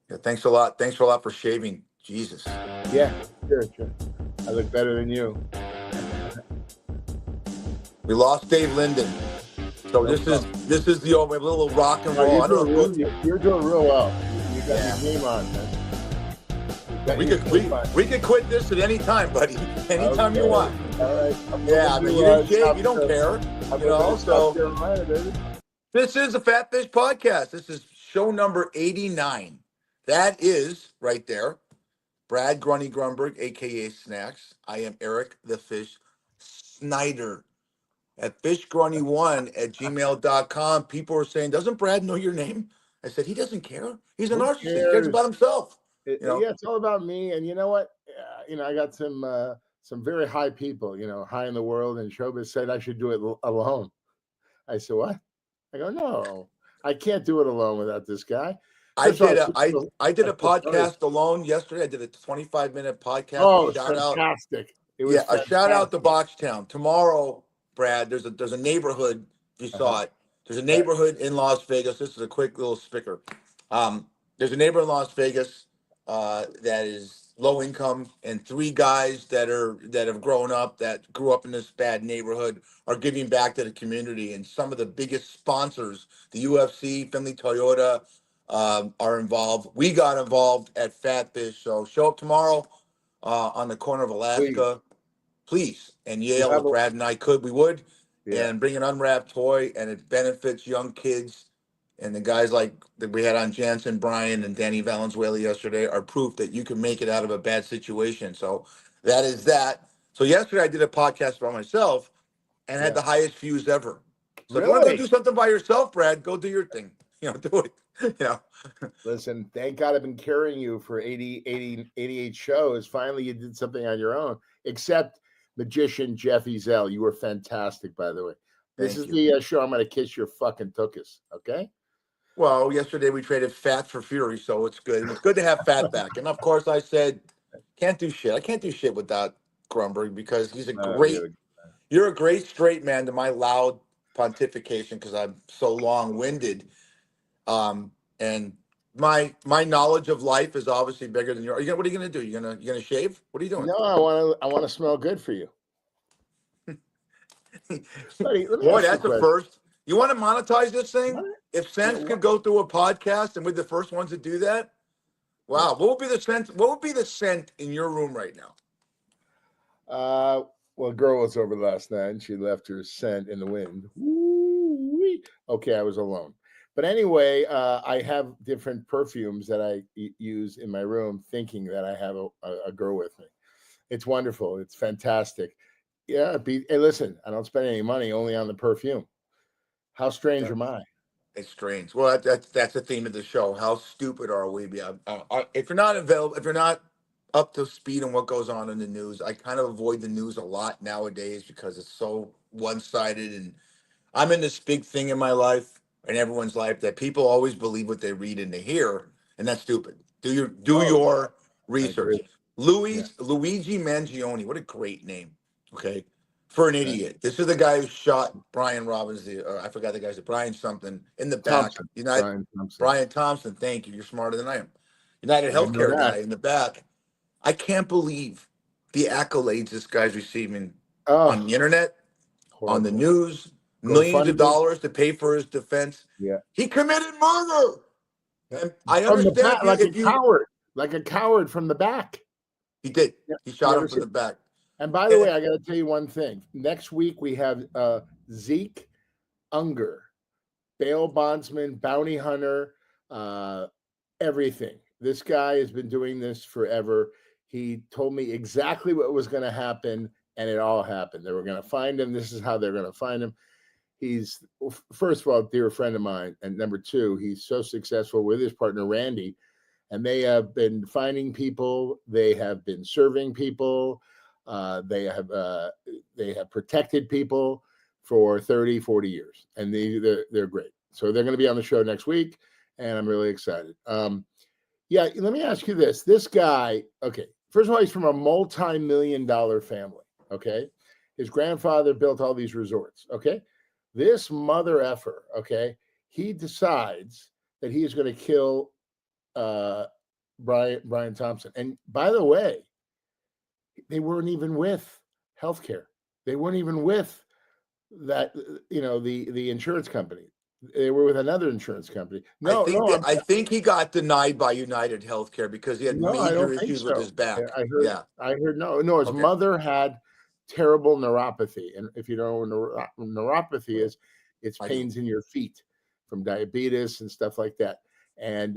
Yeah, thanks a lot. Thanks a lot for shaving. Jesus. Yeah, sure. I look better than you. We lost Dave Linden. So No this is the old little rock and No, roll. I don't know. you're doing real well. You got Yeah. your game on, man. We could quit this at any time, buddy. Anytime you want. All right. Yeah, I mean, you didn't shave. You don't care. So this is the Fat Fish Podcast. This is show number 89. That is right there. Brad Grunny Grunberg, a.k.a. Snacks. I am Eric the Fish Snyder. At fishgrunny1@gmail.com. People are saying, doesn't Brad know your name? I said, he doesn't care. He's a narcissist. He cares about himself. Yeah, it's all about me. And you know what? I got some very high people, high in the world, and showbiz said I should do it alone. I said, what? I go, no, I can't do it alone without this guy. I did a podcast alone yesterday. I did a 25-minute podcast. Oh, it's fantastic. It was a shout out to Boxtown. Tomorrow, Brad, there's a neighborhood, you saw it. There's a neighborhood in Las Vegas. This is a quick little spicker. There's a neighborhood in Las Vegas that is low income, and three guys that have grown up, that grew up in this bad neighborhood, are giving back to the community. And some of the biggest sponsors, the UFC, Finley Toyota, are involved. We got involved at Fat Fish. So show up tomorrow on the corner of Alaska, please. And Yale, if Brad and I we would. Yeah. And bring an unwrapped toy, and it benefits young kids. And the guys like that we had on, Jansen Bryan and Danny Valenzuela yesterday, are proof that you can make it out of a bad situation. So that is that. So yesterday I did a podcast by myself and had the highest views ever. So if you want to go do something by yourself, Brad, go do your thing. Do it. Listen, thank God I've been carrying you for 88 shows. Finally, you did something on your own, except magician Jeff Ezel. You were fantastic, by the way. This is the show I'm going to kiss your fucking tuchus, okay? Well, yesterday we traded fat for fury, so it's good. It's good to have fat back. And, of course, I said, can't do shit. I can't do shit without Grunberg because he's you're a great straight man to my loud pontification because I'm so long-winded. And my knowledge of life is obviously bigger than yours. What are you going to do? You gonna shave? What are you doing? No, I want to smell good for you. Boy, that's the first. You want to monetize this thing? If Sense could go through a podcast and we're the first ones to do that, wow! What would be the scent? What would be the scent in your room right now? Well, a girl was over last night and she left her scent in the wind. Woo-wee. Okay, I was alone. But anyway, I have different perfumes that I use in my room, thinking that I have a girl with me. It's wonderful. It's fantastic. Yeah. Hey, listen, I don't spend any money, only on the perfume. How strange am I? It's strange. Well, that's the theme of the show. How stupid are we? If you're not available, if you're not up to speed on what goes on in the news, I kind of avoid the news a lot nowadays because it's so one-sided. And I'm in this big thing in my life and everyone's life that people always believe what they read and they hear, and that's stupid. Do your research. Luigi Mangione, what a great name. Okay, for an idiot. This is the guy who shot Brian Robbins. I forgot the guy's name. Brian something in the back. Brian Thompson. Thank you. You're smarter than I am. United Healthcare guy in the back. I can't believe the accolades this guy's receiving on the internet, on the news. Millions of dollars to pay for his defense. Yeah, he committed murder. And I understand like a coward from the back. He did. He shot him from the back. And by the way, I got to tell you one thing. Next week we have Zeke Unger, bail bondsman, bounty hunter, everything. This guy has been doing this forever. He told me exactly what was going to happen, and it all happened. They were going to find him. This is how they're going to find him. He's, first of all, a dear friend of mine. And number two, he's so successful with his partner, Randy. And they have been finding people. They have been serving people. They have protected people for 30, 40 years. And they're great. So they're going to be on the show next week. And I'm really excited. Yeah, let me ask you this. This guy, okay, first of all, he's from a multi-million-dollar family, okay? His grandfather built all these resorts, okay? This mother effer, okay, he decides that he is going to kill Brian Thompson. And by the way, they weren't even with healthcare. They weren't even with that, the insurance company. They were with another insurance company. I think he got denied by United Healthcare because he had No, I major don't think issues with his so. back. I Yeah. heard no. His Okay. mother had terrible neuropathy, and if you know what neuropathy is, it's I do. pains in your feet from diabetes and stuff like that. And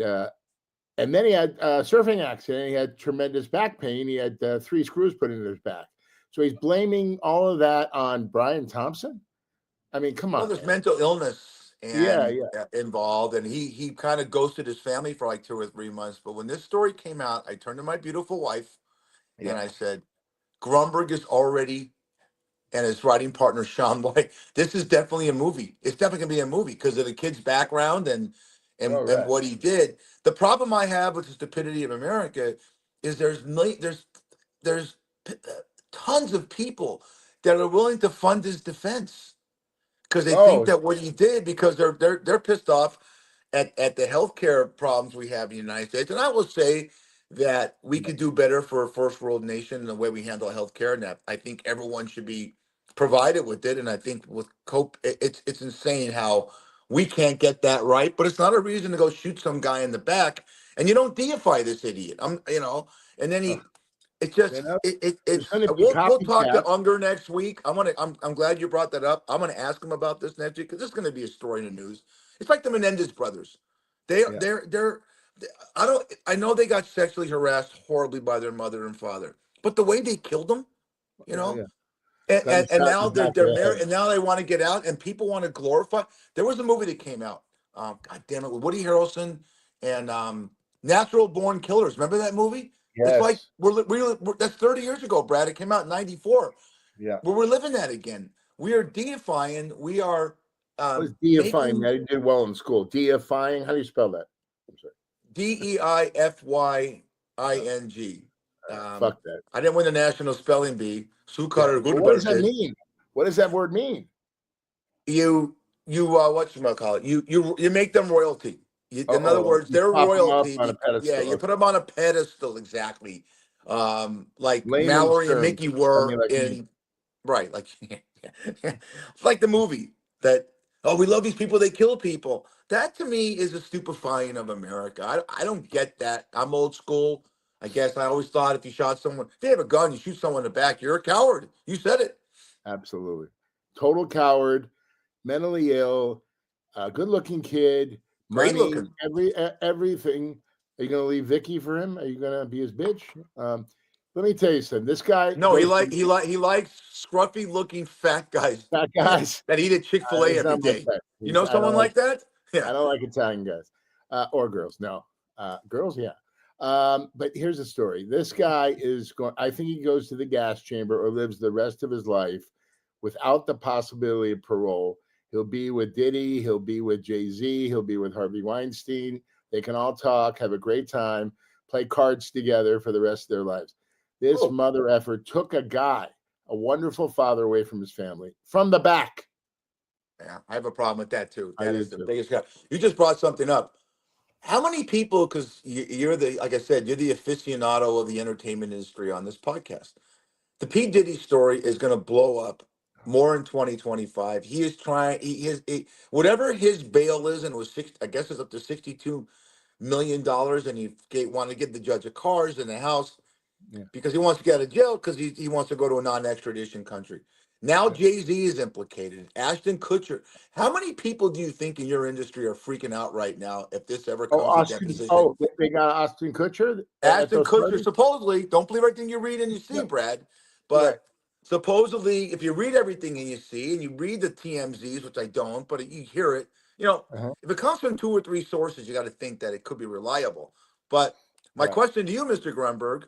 then he had a surfing accident. He had tremendous back pain. He had 3 screws put in his back. So he's blaming all of that on Brian Thompson. I mean, come Well, on, there's man. mental illness Yeah. involved, and he kind of ghosted his family for like 2 or 3 months. But when this story came out, I turned to my beautiful wife and I said, Grunberg is already, and his writing partner Sean White, this is definitely a movie. It's definitely gonna be a movie because of the kid's background and All right. what he did. The problem I have with the stupidity of America is there's tons of people that are willing to fund his defense because they think that what he did, because they're pissed off at the healthcare problems we have in the United States. And I will say that we could do better for a first world nation in the way we handle healthcare, and that I think everyone should be provided with it. And I think with COPE, it's insane how we can't get that right. But it's not a reason to go shoot some guy in the back, and you don't deify this idiot. And then he. It's just There's going to be we'll talk to copycats. Unger next week. I'm glad you brought that up. I'm gonna ask him about this next week because this is gonna be a story in the news. It's like the Menendez brothers. They're I know they got sexually harassed horribly by their mother and father, but the way they killed them, you know, and now they're married, and now they want to get out, and people want to glorify. There was a movie that came out, God damn it, with Woody Harrelson and Natural Born Killers. Remember that movie? Yes. It's like we're that's 30 years ago, Brad. It came out in '94. Yeah. We're living that again. We are deifying. We are what is deifying? I did well in school. Deifying. How do you spell that? I'm sorry. DEIFYING. Fuck that. I didn't win the national spelling bee. Sue Carter. What does that mean? What does that word mean? You whatchamacallit? You make them royalty. In other words, they're royalty. You put them on a pedestal, exactly. Like Mallory and Mickey were in, right? Like, it's like the movie that, oh, we love these people, they kill people. That to me is a stupefying of America. I don't get that. I'm old school. I guess I always thought if you shot someone, if you have a gun, you shoot someone in the back, you're a coward. You said it. Absolutely. Total coward, mentally ill, good-looking kid. Great money, looking. Everything. Are you going to leave Vicky for him? Are you going to be his bitch? Let me tell you something. This guy. No, he likes scruffy looking fat guys. Fat guys that eat at Chick-fil-A every day. You know someone like that? Yeah. I don't like Italian guys or girls. No, girls. Yeah. But here's the story. This guy is going. I think he goes to the gas chamber or lives the rest of his life without the possibility of parole. He'll be with Diddy. He'll be with Jay-Z. He'll be with Harvey Weinstein. They can all talk, have a great time, play cards together for the rest of their lives. This mother effer took a guy, a wonderful father, away from his family from the back. Yeah, I have a problem with that too. That is the biggest guy. You just brought something up. How many people, because you're like I said, you're the aficionado of the entertainment industry on this podcast. The P. Diddy story is going to blow up more in 2025. He is trying, whatever his bail is, and it was I guess it's up to $62 million, and he wanted to give the judge a cars and a house because he wants to get out of jail because he wants to go to a non-extradition country. Now Jay-Z is implicated. Ashton Kutcher. How many people do you think in your industry are freaking out right now if this ever comes to deposition? Oh, they got Ashton Kutcher? Ashton Kutcher, supposedly, don't believe everything you read and you see, Brad, but supposedly, if you read everything and you see, and you read the TMZs, which I don't, but you hear it, if it comes from 2 or 3 sources, you got to think that it could be reliable. But my question to you, Mr. Grunberg,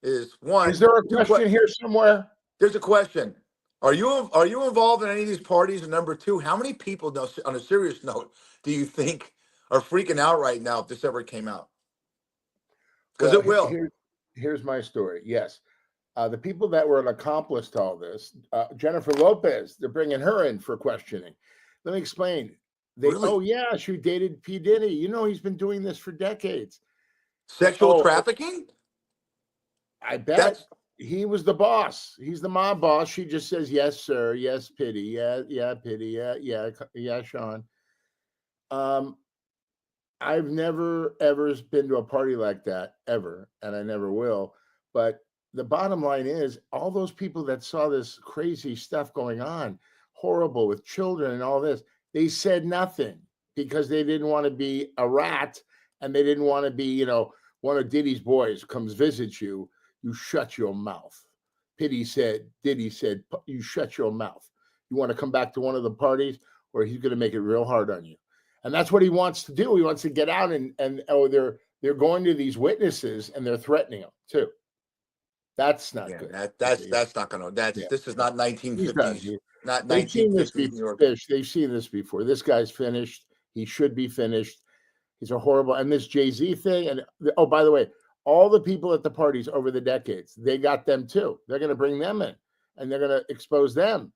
is one. Is there a question here somewhere? There's a question. Are you involved in any of these parties? And number 2, how many people, on a serious note, do you think are freaking out right now if this ever came out? Because it will. Here's my story. Yes. The people that were an accomplice to all this, Jennifer Lopez, they're bringing her in for questioning. Let me explain. She dated P. Diddy. He's been doing this for decades. Sexual trafficking? I bet That's he was the boss. He's the mob boss. She just says, yes, sir. Yes, pity. Yeah, pity. Yeah, Sean. I've never ever been to a party like that ever, and I never will. But the bottom line is, all those people that saw this crazy stuff going on, horrible with children and all this, they said nothing because they didn't want to be a rat, and they didn't want to be, one of Diddy's boys comes visit you. You shut your mouth. Diddy said, you shut your mouth. You want to come back to one of the parties, or he's going to make it real hard on you. And that's what he wants to do. He wants to get out and they're going to these witnesses and they're threatening them too. That's not good. That's not gonna. This is not 1950s. Not They've seen this 1950s New York. They've seen this before. This guy's finished. He should be finished. He's a horrible. And this Jay-Z thing. And oh, by the way, all the people at the parties over the decades, they got them too. They're going to bring them in and they're going to expose them.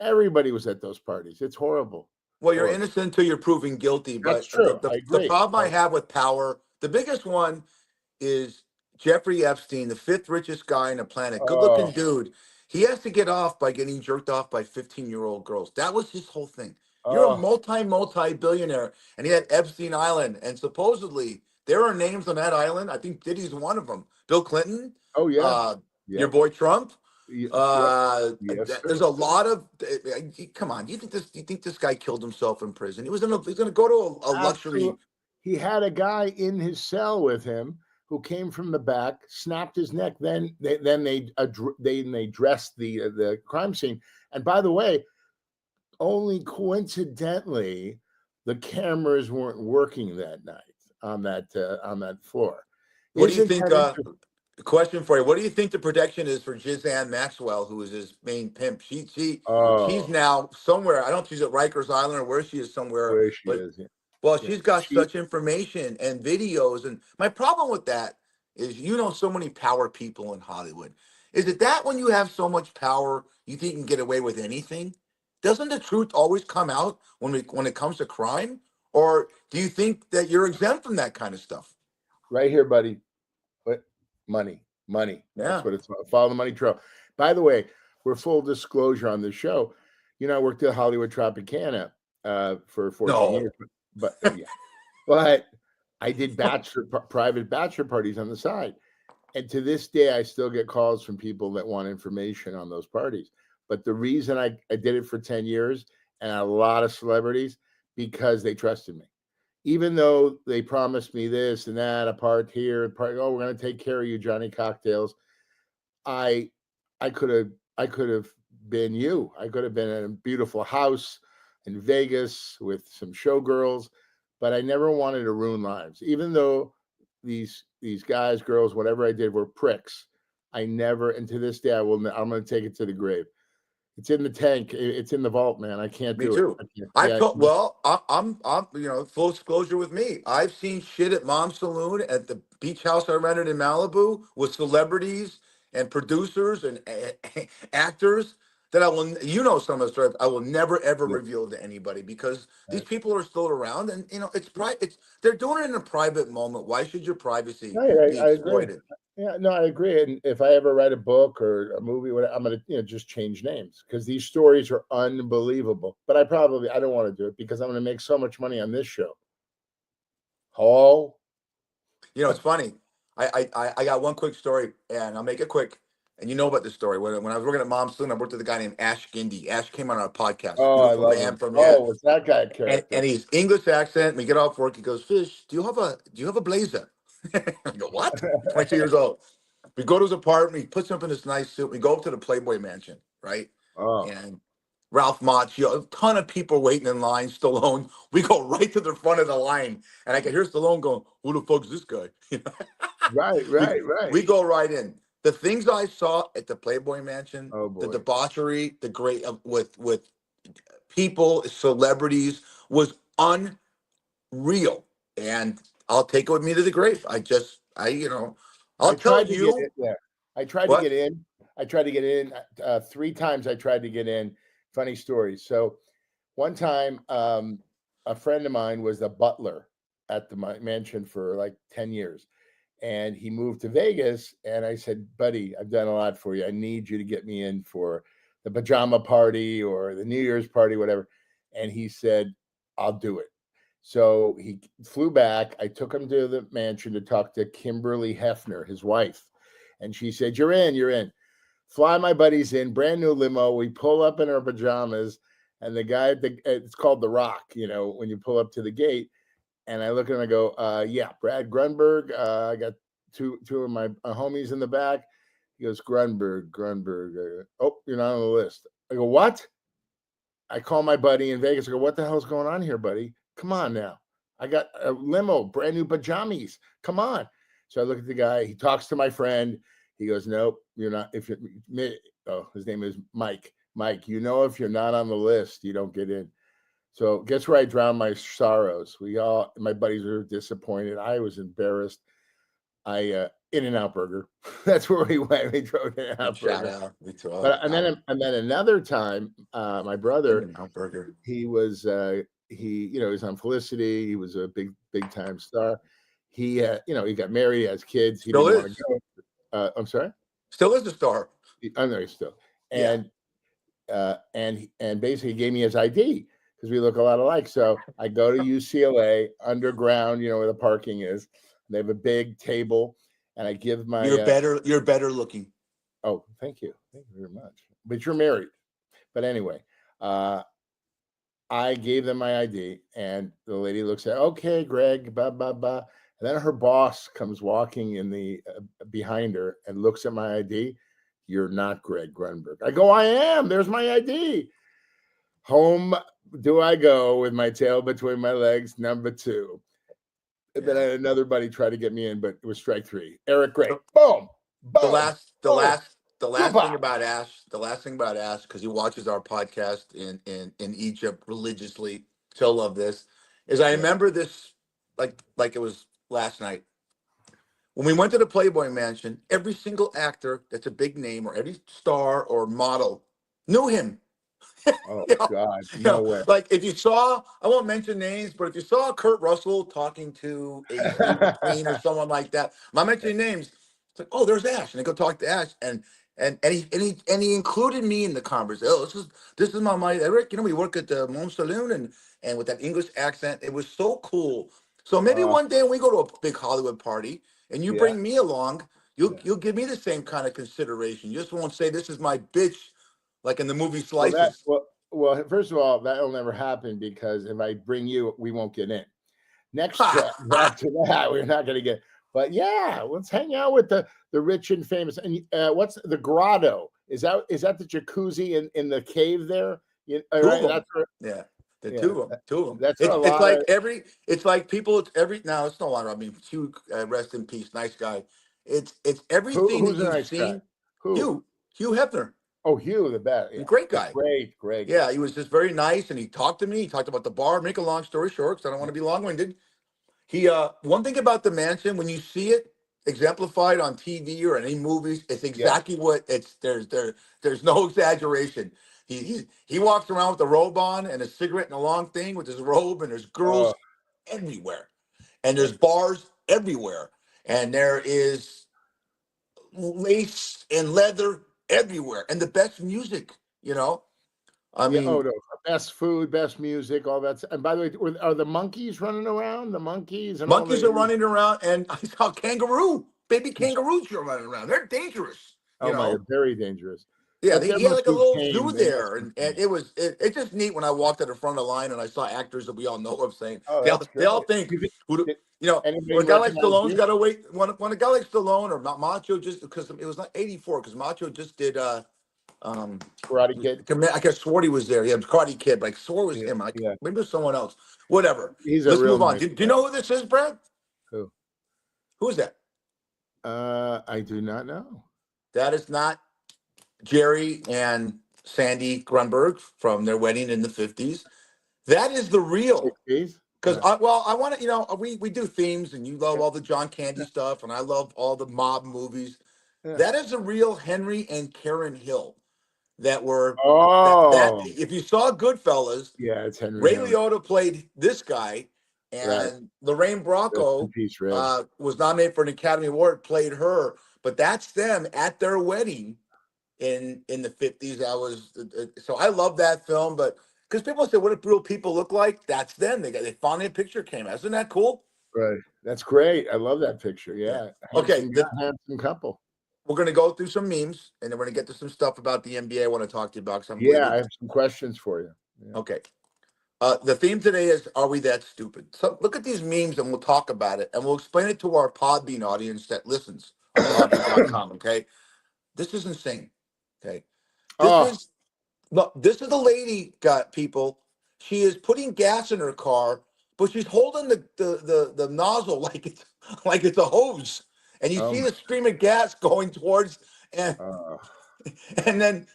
Everybody was at those parties. It's horrible. Well, you're innocent until you're proven guilty. But that's true. The problem I have with power, the biggest one is Jeffrey Epstein, the 5th richest guy on the planet. Good looking dude. He has to get off by getting jerked off by 15-year-old girls. That was his whole thing. You're a multi-billionaire, and he had Epstein Island. And supposedly there are names on that island. I think Diddy's one of them. Bill Clinton. Oh, yeah. Your boy Trump. Yes, There's a lot of come on. Do you think this guy killed himself in prison? He's going to go to a luxury. He had a guy in his cell with him who came from the back, snapped his neck. Then they dressed the crime scene. And by the way, only coincidentally, the cameras weren't working that night on that floor. What do you think? Question for you: what do you think the protection is for Ghislaine Maxwell, who is his main pimp? She's now somewhere. I don't know if she's at Rikers Island or where she is somewhere. Where she is. Yeah. Well, she's got such information and videos, and my problem with that is, so many power people in Hollywood. Is it that when you have so much power, you think you can get away with anything? Doesn't the truth always come out when it comes to crime, or do you think that you're exempt from that kind of stuff? Right here, buddy. Money. Yeah. That's what it's about. Follow the money trail. By the way, we're full disclosure on the show. I worked at Hollywood Tropicana for 14 years, but but I did private bachelor parties on the side. And to this day, I still get calls from people that want information on those parties. But the reason I did it for 10 years and a lot of celebrities, because they trusted me. Even though they promised me this and that, a part here, we're going to take care of you, Johnny Cocktails. I could have been you. I could have been in a beautiful house in Vegas with some showgirls, but I never wanted to ruin lives. Even though these guys, girls, whatever I did were pricks, I never, and to this day, I'm going to take it to the grave. It's in the tank. It's in the vault, man. I can't do it. I'm full disclosure with me. I've seen shit at Mom's Saloon at the beach house I rented in Malibu with celebrities and producers and actors that I will, some of the stories I will never ever reveal to anybody, because these people are still around, and they're doing it in a private moment. Why should your privacy be exploited? Yeah, no, I agree. And if I ever write a book or a movie, I'm going to just change names, because these stories are unbelievable. But I don't want to do it because I'm going to make so much money on this show. It's funny. I got one quick story, and I'll make it quick. And you know about this story. When I was working at Mom's Saloon, I worked with a guy named Ash Gindy. Ash came on our podcast. Oh, I love him. Was that guy a character? And he's English accent. We get off work. He goes, "Fish, do you have a blazer?" I go, "What?" 22 years old. We go to his apartment. He puts up in this nice suit. We go up to the Playboy Mansion, right? And Ralph Macchio, a ton of people waiting in line. Stallone. We go right to the front of the line, and I can hear Stallone going, "Who the fuck is this guy?" Right. We go right in. The things I saw at the Playboy Mansion, the debauchery, the great with people, celebrities, was unreal. And I'll take it with me to the grave. I tried to get in. I tried to get in 3 times. I tried to get in. Funny stories. So one time, a friend of mine was the butler at the mansion for like 10 years. and he moved to Vegas. And I said, buddy, I've done a lot for you. I need you to get me in for the pajama party or the New Year's party, whatever. And he said, I'll do it. So he flew back. I took him to the mansion to talk to Kimberly Hefner, his wife. And she said, you're in, you're in. Fly my buddies in, brand new limo. We pull up in our pajamas. And the guy, it's called The Rock, you know, when you pull up to the gate. And I look at him, I go, yeah, Brad Grunberg. I got two of my homies in the back. He goes, Grunberg. Oh, you're not on the list. I go, what? I call my buddy in Vegas. I go, what the hell's going on here, buddy? Come on now. I got a limo, brand new pajamas. Come on. So I look at the guy. He talks to my friend. He goes, nope, you're not. If you're, oh, his name is Mike. Mike, you know, if you're not on the list, you don't get in. So guess where I drowned my sorrows? My buddies were disappointed. I was embarrassed. In-N-Out Burger. That's where we went. We drove In-N-Out Burger. And then another time, my brother, In-N-Out Burger. He was he was on Felicity. He was a big time star. He he got married, he has kids. He Still didn't is. want to go. I'm sorry. Still is a star. I know he's still. And basically gave me his ID because we look a lot alike. So I go to UCLA underground, where the parking is. They have a big table, and I give my. You're better looking. Oh, thank you very much. But you're married. But anyway, I gave them my ID, and the lady looks at, okay, Greg, blah blah blah, and then her boss comes walking in the behind her and looks at my ID. You're not Greg Grunberg. I go, I am. There's my ID. Home do I go with my tail between my legs, number 2. And then I had another buddy try to get me in, but it was strike 3. Eric Gray. Boom. The last thing about Ash, because he watches our podcast in Egypt religiously. He'll love this. Is I remember this like it was last night. When we went to the Playboy Mansion, every single actor that's a big name or every star or model knew him. Oh, God. No way. Like if you saw, I won't mention names, but if you saw Kurt Russell talking to a Steve McQueen or someone like that, I'm not mentioning names. It's like, oh, there's Ash. And they go talk to Ash. And he included me in the conversation. Oh, this is my Eric. We work at the Mon Saloon and with that English accent. It was so cool. So maybe one day when we go to a big Hollywood party and you bring me along, you'll give me the same kind of consideration. You just won't say this is my bitch, like in the movie Slices. Well, first of all, that'll never happen because if I bring you, we won't get in. Next after that, we're not going to get. But yeah, let's hang out with the rich and famous. And what's the grotto? Is that the jacuzzi in the cave there? Two of them. Two of them. It's like people. Now it's no longer. I mean, Hugh, rest in peace, nice guy. It's everything who's that you've nice seen. Who? Hugh Hefner. Oh, Hugh, the best. Yeah. Great guy. Great. Yeah, he was just very nice, and he talked to me. He talked about the bar. Make a long story short, because I don't want to be long-winded. He one thing about the mansion, when you see it exemplified on TV or any movies, it's exactly what it's. There's no exaggeration. He walks around with a robe on and a cigarette and a long thing with his robe, and there's girls everywhere, and there's bars everywhere, and there is lace and leather everywhere, and the best music. I mean, best food, best music, all that. And by the way, are the monkeys running around? The monkeys and monkeys are running around, and I saw baby kangaroos are running around. They're dangerous. They're very dangerous. Yeah, he had like a little zoo there, and it's just neat when I walked at the front of the line and I saw actors that we all know of saying they all think when a guy like Stallone's got to wait. When a guy like Stallone or Macho, just because it was not 84, because Macho just did Karate Kid. I guess Swarty was there. Yeah, Karate Kid, but Swart was him. Maybe it was someone else. Whatever. Let's move on. Do you know who this is, Brad? Who is that? I do not know. That is not Jerry and Sandy Grunberg from their wedding in the 50s. That is the real. Because I want to, we do themes, and you love all the John Candy stuff, and I love all the mob movies. That is the real Henry and Karen Hill. That were if you saw Goodfellas, it's Henry. Ray Liotta played this guy, Right. and Lorraine Rest in Bracco peace, Red. was nominated for an Academy Award, played her, but that's them at their wedding in the 50s. That was so I love that film, but because people say, what do real people look like? That's them. They finally a picture came out. Isn't that cool? Right. That's great. I love that picture. Yeah. Yeah. Okay. Handsome couple. We're gonna go through some memes, and then we're gonna get to some stuff about the NBA. I want to talk to you about because I'm Yeah, I really have some questions for you. Yeah. okay. The theme today is, are we that stupid? So look at these memes and we'll talk about it and we'll explain it to our Podbean audience that listens on podbean.com. Okay. This is insane. Okay. This Oh, is look, this is the lady, got people. She is putting gas in her car, but she's holding the nozzle like it's a hose. And you oh, see my- the stream of gas going towards and oh, and then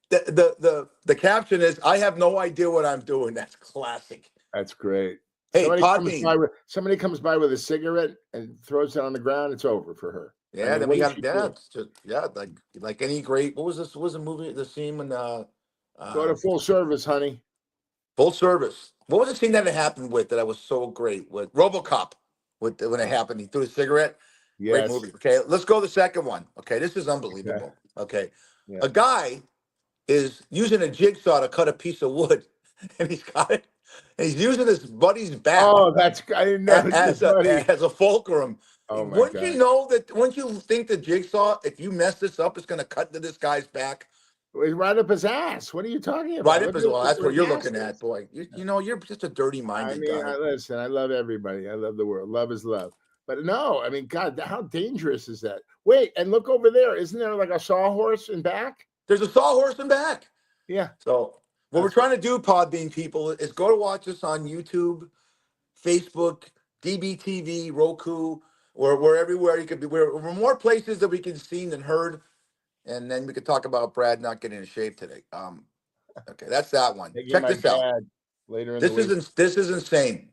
the caption is, I have no idea what I'm doing. That's classic. that's great. Hey, Somebody Podbean. comes by with a cigarette and throws it on the ground. It's over for her. I Yeah, mean, then what we does got she do? it's just like any great. What was this? What was the movie? The scene when Go to full service, honey. Full Service. What was the scene that it happened with that was so great with RoboCop? When it happened, he threw a cigarette. Great Yes. movie. Okay, let's go to the second one. Okay, this is Okay. unbelievable. Okay, Yeah. a guy is using a jigsaw to cut a piece of wood, and he's got it. And he's using his buddy's back Oh, I didn't know. as a fulcrum. Oh my Wouldn't you God. know that? Wouldn't you think the jigsaw, if you mess this up, it's going to cut to this guy's back? It's right up his ass. What are you talking about? Right up as well. That's what you're looking at, at. boy. You know, you're just a dirty I minded mean, guy. listen, I love everybody. I love the world. Love is love. But no, I mean, God, how dangerous is that? Wait, and look over there. Isn't there like a sawhorse in back? There's a sawhorse in back. Yeah. So what we're trying to do, Podbean people, is go to watch us on YouTube, Facebook, DBTV, Roku, or we're everywhere you could be. We're more places that we can see than heard. And then we could talk about Brad not getting in shape today. Okay, that's that one. Taking Check my this out. dad later in the week. This is insane.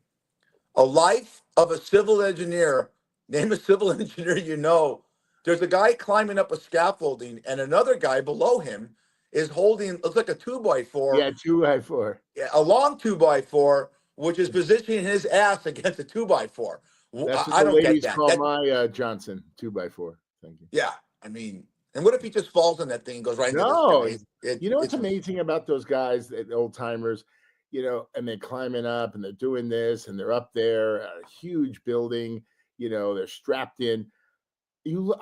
A life of a civil engineer. Name a civil engineer you know. There's a guy climbing up a scaffolding, and another guy below him is holding, looks like a 2x4. Yeah, 2x4. A long 2x4, which is positioning his ass against a 2x4. That's what I the don't get ladies that. call my Johnson 2x4. Thank you. Yeah, I mean, and what if he just falls on that thing and goes right into No, this guy? you know what's amazing about those guys, the old timers, you know, and they're climbing up and they're doing this and they're up there, a huge building, you know, they're strapped in.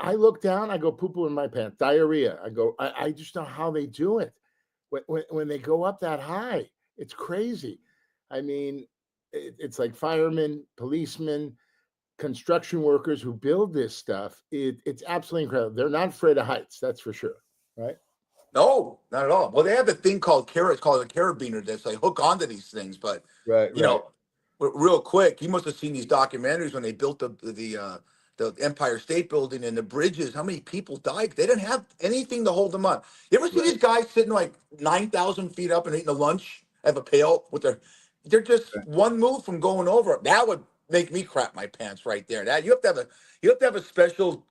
I look down, I go poo poo in my pants, diarrhea. I just know how they do it when they go up that high. It's crazy. I mean, it's like firemen, policemen, construction workers who build this stuff. It's absolutely incredible. They're not afraid of heights, that's for sure, right? No, not at all. Well, they have a thing called it's called a carabiner that's like hook onto these things. But you know, real quick, you must have seen these documentaries when they built the Empire State Building and the bridges. How many people died? They didn't have anything to hold them up. You ever see these guys sitting like 9,000 feet up and eating a lunch? Have a pail with they're just one move from going over. That would make me crap my pants right there. That you have to have a special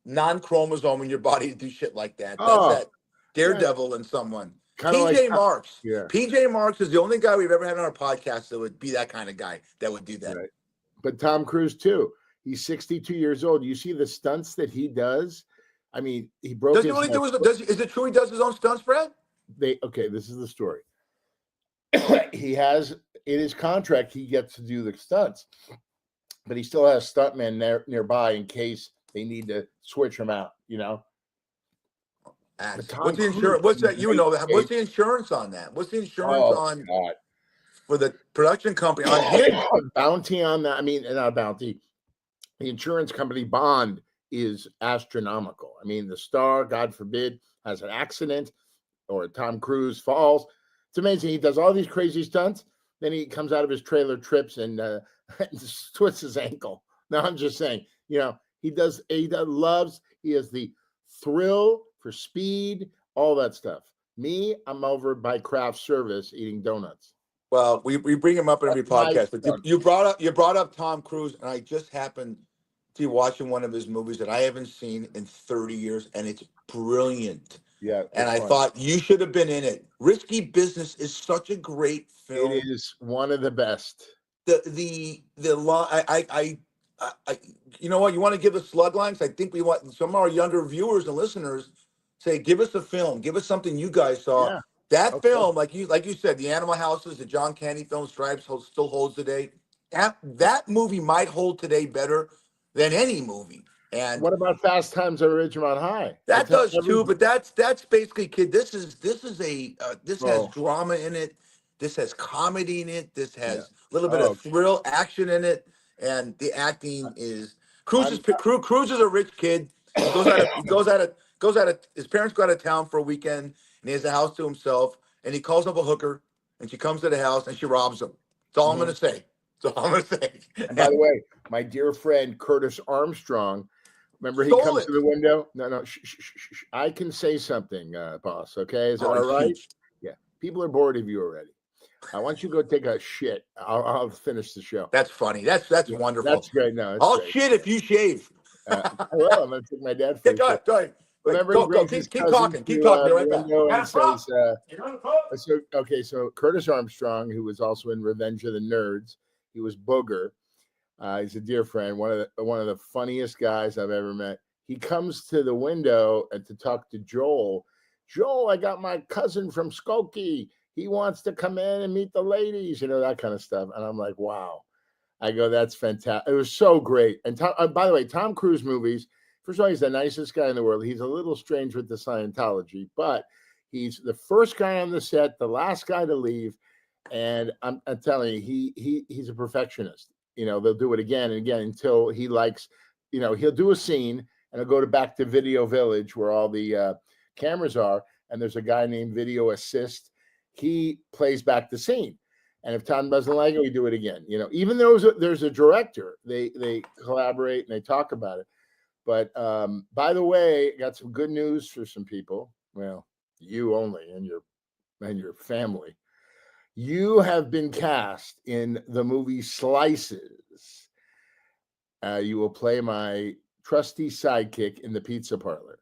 non-chromosome in your body to do shit like that. That's that daredevil in someone. PJ Marks. Yeah. PJ Marks is the only guy we've ever had on our podcast that would be that kind of guy that would do that. Right. But Tom Cruise too. He's 62 years old. You see the stunts that he does. I mean, he broke. Does he really do? Is it true he does his own stunts, Brad? This is the story. He has in his contract he gets to do the stunts, but he still has stuntmen nearby in case they need to switch him out. You know. What's the insurance? What's that? You know that. What's the insurance on that? What's the insurance on for the production company on him? Bounty on that. I mean, not a bounty. The insurance company bond is astronomical. I mean, the star, God forbid, has an accident or Tom Cruise falls. It's amazing. He does all these crazy stunts. Then he comes out of his trailer, trips, and twists his ankle. Now, I'm just saying, you know, he has the thrill for speed, all that stuff. Me, I'm over by craft service eating donuts. Well, we bring him up in every podcast, but you brought up Tom Cruise, and I just happened to be watching one of his movies that I haven't seen in 30 years, and it's brilliant. Yeah, and I thought you should have been in it. Risky Business is such a great film. It is one of the best. the line. I you know what? You want to give us slug lines? I think we want some of our younger viewers and listeners say, give us a film, give us something you guys saw. Yeah. That Okay. film, like you said, the Animal Houses, the John Candy film, Stripes still holds today. That movie might hold today better than any movie. And What about Fast Times at Ridgemont High? I that tell does every too, but that's basically, kid. This has oh drama in it. This has comedy in it. This yeah. has a little bit of Oh, thrill, action in it, and the acting is. Cruz is I'm Cruz is a rich kid. He goes out of his parents go out of town for a weekend, and he has a house to himself. And he calls up a hooker, and she comes to the house and she robs him. That's all I'm mhm. gonna say. That's all I'm gonna say. And by the way, my dear friend Curtis Armstrong, remember he Stole comes it. to the window? No, shh. I can say something, boss. Okay, is it Oh, all right? huge. Yeah, people are bored of you already. I want you to go take a shit. I'll finish the show. That's funny. That's Yeah, wonderful. that's great. No, that's I'll great. shit if you shave. I will. I'm gonna take my dad for Yeah, a go shit. ahead, go ahead. Remember, Go, he go. brings his Keep cousin talking. Keep to talking. Be the right back. window and That's wrong. says, so okay, so Curtis Armstrong, who was also in Revenge of the Nerds, he was Booger. He's a dear friend, one of the funniest guys I've ever met. He comes to the window and to talk to Joel. Joel, I got my cousin from Skokie. He wants to come in and meet the ladies, that kind of stuff. And I'm like, wow. I go, that's fantastic. It was so great. And by the way, Tom Cruise movies, first of all, he's the nicest guy in the world. He's a little strange with the Scientology, but he's the first guy on the set, the last guy to leave. And I'm telling you, he's a perfectionist. They'll do it again and again until he likes, he'll do a scene and he'll go back to Video Village where all the cameras are. And there's a guy named Video Assist. He plays back the scene. And if Tom doesn't like it, we do it again. Even though there's a director, they collaborate and they talk about it. But by the way, got some good news for some people. Well, you only and your family. You have been cast in the movie Slices. You will play my trusty sidekick in the pizza parlor.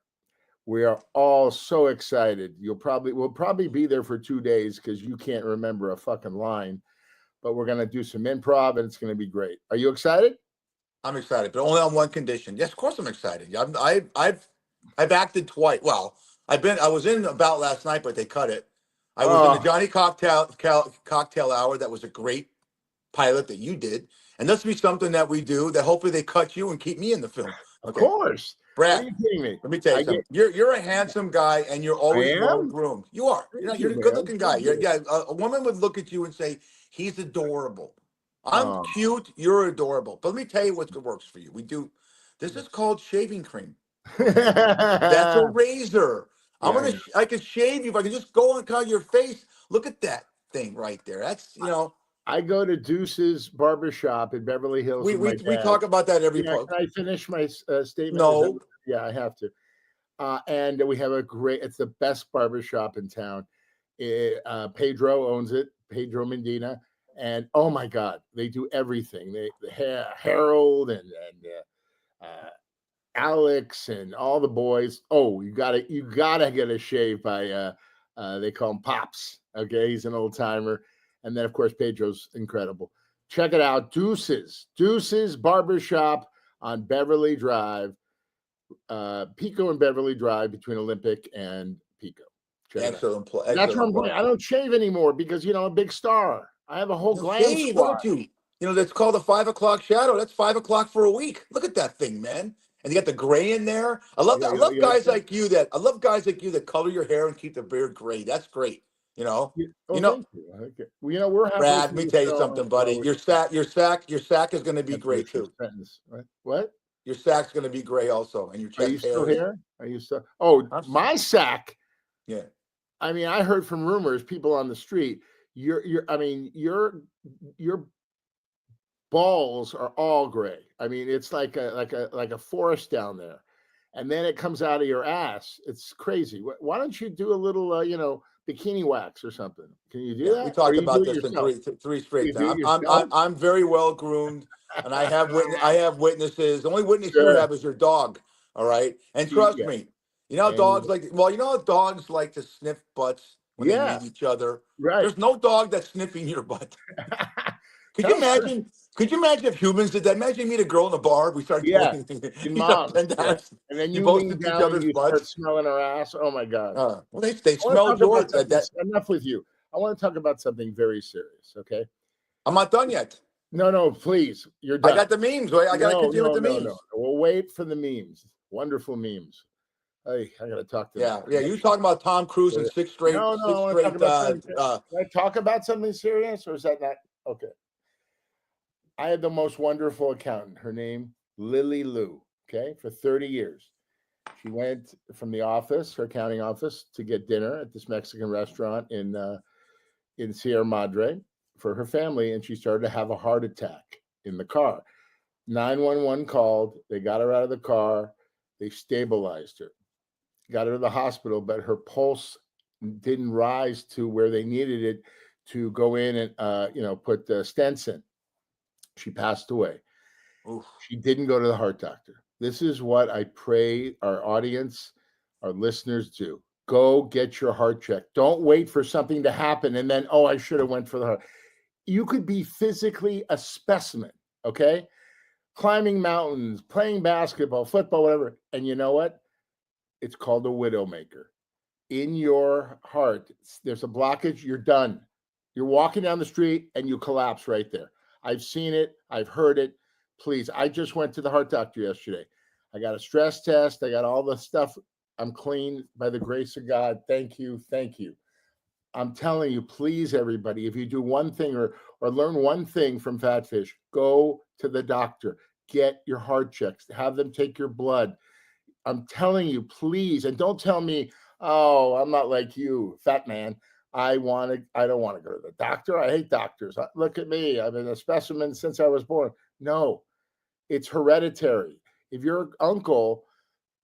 We are all so excited. We'll probably be there for 2 days because you can't remember a fucking line. But we're gonna do some improv and it's gonna be great. Are you excited? I'm excited, but only on one condition. Yes, of course I'm excited. I've acted twice. Well, I was in About Last Night, but they cut it. I was in the Johnny Cocktail Hour. That was a great pilot that you did, and this will be something that we do that hopefully they cut you and keep me in the film. Of course. Brad, are you kidding me? Let me tell you something. You're a handsome guy, and you're always well groomed. You are. You're a good looking guy. A woman would look at you and say, "He's adorable." I'm cute. You're adorable. But let me tell you what works for you. This is called shaving cream. That's a razor. I can shave you if I can just go and cut your face. Look at that thing right there. That's I go to Deuce's Barbershop in Beverly Hills. We talk about that every Can I finish my statement? No. Yeah, I have to. And we have it's the best barbershop in town. Pedro owns it, Pedro Medina. And oh my God, they do everything. Harold and Alex and all the boys. Oh, you gotta get a shave by they call him Pops. Okay, he's an old timer. And then of course Pedro's incredible. Check it out. Deuce's Barbershop on Beverly Drive. Pico and Beverly Drive between Olympic and Pico. Excellent. That's what I'm playing. I don't shave anymore because I'm a big star. I have a whole glam squad. Look at you. That's called the 5 o'clock shadow. That's 5 o'clock for a week. Look at that thing, man. And you got the gray in there. I love guys like you that color your hair and keep the beard gray. That's great. Thank you. Okay. Well, we're Brad, let me tell you something, buddy. Your sack is going to be gray too. What? Your sack's going to be gray also, and your chest. Are you still here? Are you still? Oh, my sack. Yeah. I mean, I heard from rumors, people on the street. Your balls are all gray. I mean, it's like a forest down there, and then it comes out of your ass. It's crazy. Why don't you do a little, bikini wax or something? Can you do that? We talked about this in three straight times. I'm very well groomed, and I have witnesses. The only witness you have is your dog. All right, and trust me. Dogs like to sniff butts when they meet each other. Right. There's no dog that's sniffing your butt. Could you imagine? Could you imagine if humans did that? Imagine you meet a girl in a bar. We start Yeah, doing, in you know, moms, bend yeah. down. And then You you both lean sit to each down and other's you start butts. smelling her ass. Oh my God. Well, they I want to smell talk about yours. something. Enough with you. I want to talk about something very serious. Okay. I'm not done yet. No, please. You're I done. got the memes. Right? I got to continue with the memes. We'll wait for the memes. Wonderful memes. Hey, I got to talk to them. Yeah. You talking about Tom Cruise in six straight, No, I want to talk about something. Can I talk about something serious, or is that not okay? I had the most wonderful accountant. Her name, Lily Lou. Okay, for 30 years. She went from the office, her accounting office, to get dinner at this Mexican restaurant in Sierra Madre for her family, and she started to have a heart attack in the car. 911 called. They got her out of the car. They stabilized her, got her to the hospital, but her pulse didn't rise to where they needed it to go in and put the stents in. She passed away. Oof. She didn't go to the heart doctor. This is what I pray our audience, our listeners do. Go get your heart checked. Don't wait for something to happen and then, oh, I should have went for the heart. You could be physically a specimen, okay? Climbing mountains, playing basketball, football, whatever. And you know what? It's called a widowmaker. In your heart, there's a blockage, you're done. You're walking down the street and you collapse right there. I've seen it. I've heard it. Please, I just went to the heart doctor yesterday. I got a stress test. I got all the stuff. I'm clean by the grace of God. Thank you. Thank you. I'm telling you, please, everybody, if you do one thing or learn one thing from Fatfish, go to the doctor. Get your heart checked. Have them take your blood. I'm telling you, please. And don't tell me, oh, I'm not like you, fat man. I don't want to go to the doctor. I hate doctors. Look at me. I've been a specimen since I was born. No, it's hereditary. If your uncle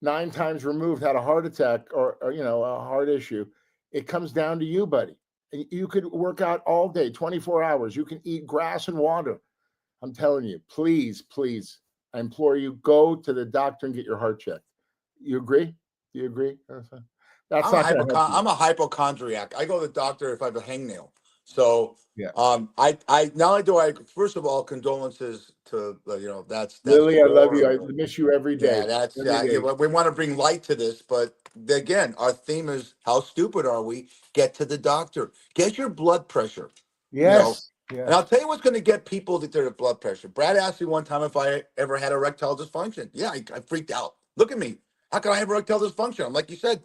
9 times removed had a heart attack or a heart issue, it comes down to you, buddy. And you could work out all day, 24 hours. You can eat grass and water. I'm telling you, please, I implore you, go to the doctor and get your heart checked. You agree? Do you agree? I'm a hypochondriac. I go to the doctor if I have a hangnail. So yeah. I not only do I, first of all, condolences to that's Lily. I love you. I miss you every day. Yeah, we want to bring light to this, but again, our theme is how stupid are we? Get to the doctor. Get your blood pressure. Yes. And I'll tell you what's going to get people to their blood pressure. Brad asked me one time if I ever had erectile dysfunction. Yeah, I freaked out. Look at me. How can I have erectile dysfunction? I'm like you said,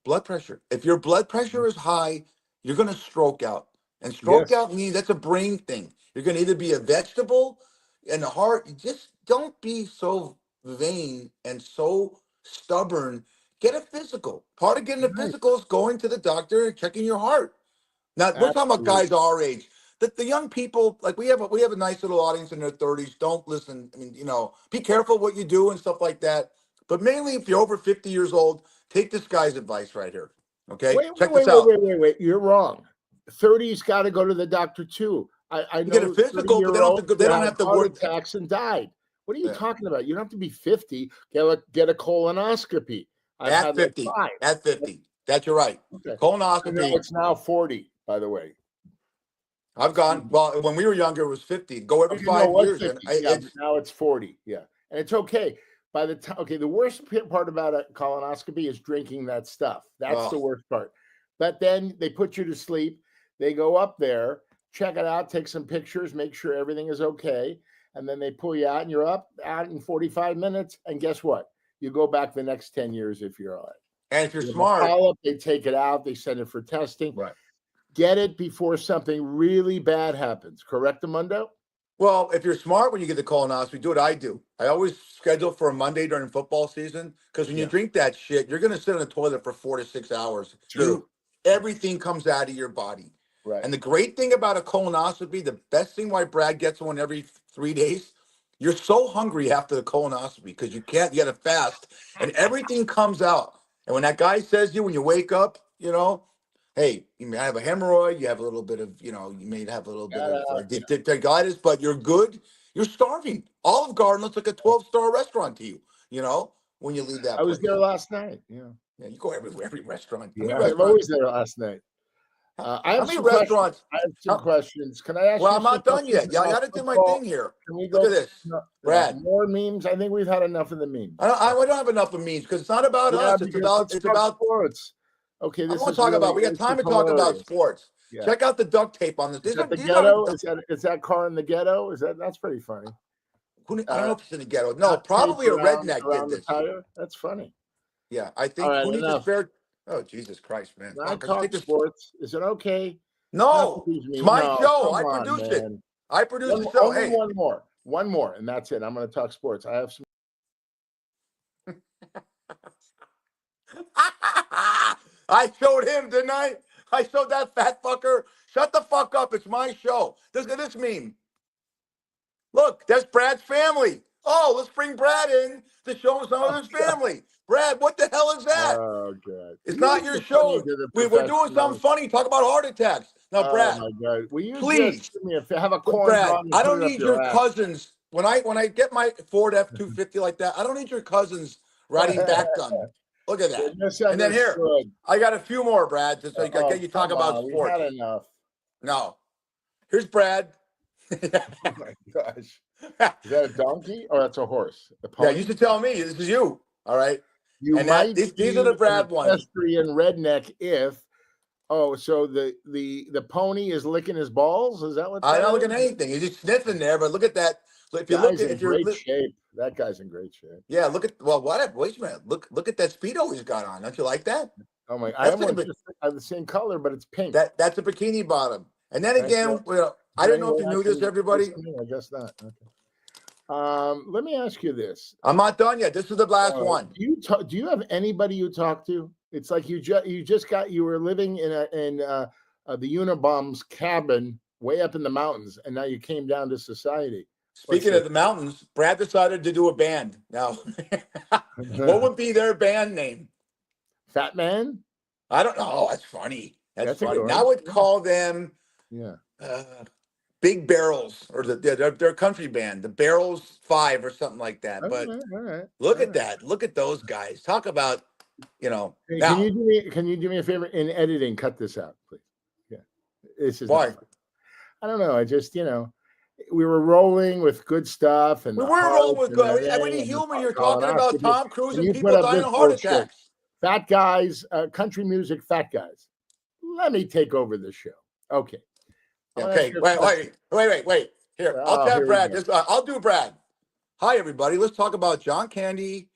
blood pressure. If your blood pressure is high, you're going to stroke out. And stroke out means that's a brain thing. You're going to either be a vegetable and the heart. Just don't be so vain and so stubborn. Get a physical. Part of getting a physical is going to the doctor and checking your heart. Now, we're talking about guys our age. The young people, like we have a nice little audience in their 30s. Don't listen. I mean, be careful what you do and stuff like that. But mainly if you're over 50 years old, take this guy's advice right here. Okay? Check this out. Wait. You're wrong. 30's got to go to the doctor too. I know get a physical, but they don't have to heart attacks and died. What are you talking about? You don't have to be 50. Get a colonoscopy. At 50. At 50. That's right. Okay. Colonoscopy. It's now 40, by the way. I've gone, well, when we were younger, it was 50. Go every 5 years. And now it's 40. Yeah. And it's okay. By the time, the worst part about a colonoscopy is drinking that stuff. That's the worst part. But then they put you to sleep. They go up there, check it out, take some pictures, make sure everything is okay. And then they pull you out and you're out in 45 minutes. And guess what? You go back the next 10 years if you're all right. And if you're smart, they take it out, they send it for testing. Right. Get it before something really bad happens. Correct, Amundo? Well, if you're smart when you get the colonoscopy, do what I do. I always schedule for a Monday during football season because when you drink that shit, you're going to sit on the toilet for 4 to 6 hours. True. Everything comes out of your body. Right. And the great thing about a colonoscopy, the best thing why Brad gets one every 3 days, you're so hungry after the colonoscopy because you got to fast and everything comes out. And when that guy says to you, when you wake up, hey, you may have a hemorrhoid, you have a little bit of, you may have a little bit of diverticulitis, but you're good. You're starving. Olive Garden looks like a 12-star restaurant to you, when you leave that I was there last night. Yeah. Yeah, you go every restaurant. Yeah, I was always there last night. I How have many some questions. restaurants? I have some How, questions. Can I ask well, you I'm some not done questions yet. Yeah, I about got to do my football? thing here. Can we Look go? at this, No, Brad. more memes? I think we've had enough of the memes. I don't have enough of memes because it's not about Yeah, us. because let's It's talk about. sports. Okay, I don't this want is to talk about. really We got this time is to talk about hilarious. sports. Yeah. Check out the duct tape on this. Is that the These aren't. ghetto? Is that car in the ghetto? That's pretty funny. I don't know if it's in the ghetto. No, Duct tape probably a around redneck did the this. tire. That's funny. Yeah, I All think right, who needs a enough. spare? Oh, Jesus Christ, man! I Fuck, I should talk take this. sports. Is it okay? Not to No, tease it's me. my No, show. come I on, produce it. man. I produce the show. Only Hey, one more, and that's it. I'm going to talk sports. I have some. I showed him, didn't I? I showed that fat fucker. Shut the fuck up. It's my show. Look at this meme. Look, that's Brad's family. Oh, let's bring Brad in to show him some of his family. Brad, what the hell is that? Oh God! It's Will you not just your put me show. to the We're doing something professional? funny. Talk about heart attacks. Now, Oh Brad, my God! Will you please. just give me have a corn Brad, dog and I put don't it up need your your ass? cousins. When I get my Ford F-250 like that, I don't need your cousins riding back gun. Look at You're that. And then here, misunderstood. I got a few more, Brad, just so you Oh, get you talk come about on. We've had sports. enough. No. Here's Brad. Oh my gosh. Is that a donkey or that's a horse? A Yeah, pony? you should tell me. This is you. All right. You And might these are be the an Brad ones. equestrian redneck if so the pony is licking his balls? Is that what I'm that not is? looking at anything. He's just sniffing there, but look at that. So if you look Guy's at in great shape. That guy's in great shape. yeah, look at whatever. Wait a minute. Look at that speedo he's got on. Don't you like that? Oh my! I That's have one the just the same color, but it's pink. that's a bikini bottom. And then Can I again, say- I Is there don't know any if way you I knew this, can everybody. listen to me? I guess not. Okay. Let me ask you this. I'm not done yet. This is the last one. Do you have anybody you talk to? It's like you were living in the Unabom's cabin way up in the mountains, and now you came down to society. Speaking of the mountains, Brad decided to do a band. Now, what would be their band name? Fat Man? I don't know. That's funny. That's a funny. good one. Now I would call them Big Barrels, or their country band, the Barrels 5 or something like that. All But right. look at that. Look at those guys. Talk about, Hey, now, can you do me a favor in editing? Cut this out, please. Yeah, this is why? not fun. I don't know. I just we were rolling with good stuff, and We the were heart rolling with and good. everything, Every and the human, you're talking about colonoscopy, Tom Cruise and and you people put up dying this of heart bullshit. attacks. Fat guys, country music, fat guys. Let me take over the show. Okay. Okay. Wait. Here, I'll Here tell we Brad. go. I'll do Brad. Hi, everybody. Let's talk about John Candy,